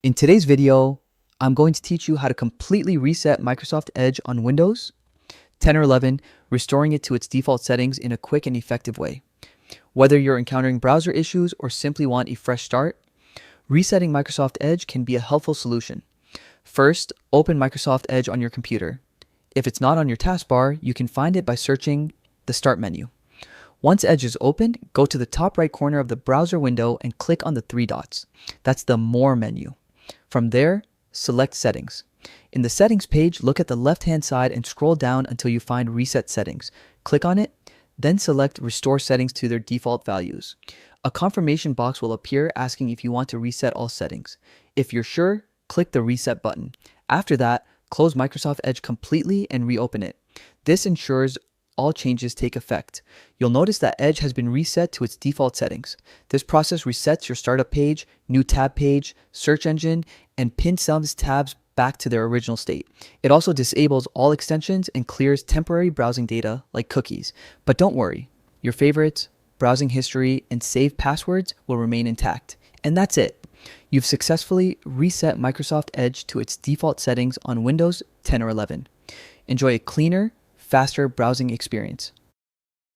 In today's video, I'm going to teach you how to completely reset Microsoft Edge on Windows 10 or 11, restoring it to its default settings in a quick and effective way. Whether you're encountering browser issues or simply want a fresh start, resetting Microsoft Edge can be a helpful solution. First, open Microsoft Edge on your computer. If it's not on your taskbar, you can find it by searching the Start menu. Once Edge is opened, go to the top right corner of the browser window and click on the three dots. That's the More menu. From there, select Settings. In the Settings page, look at the left-hand side and scroll down until you find Reset Settings. Click on it, then select Restore Settings to their default values. A confirmation box will appear asking if you want to reset all settings. If you're sure, click the Reset button. After that, close Microsoft Edge completely and reopen it. This ensures all changes take effect. You'll notice that Edge has been reset to its default settings. This process resets your startup page, new tab page, search engine, and pin some tabs back to their original state. It also disables all extensions and clears temporary browsing data like cookies. But don't worry, your favorites, browsing history, and saved passwords will remain intact. And that's it. You've successfully reset Microsoft Edge to its default settings on Windows 10 or 11. Enjoy a cleaner, faster browsing experience.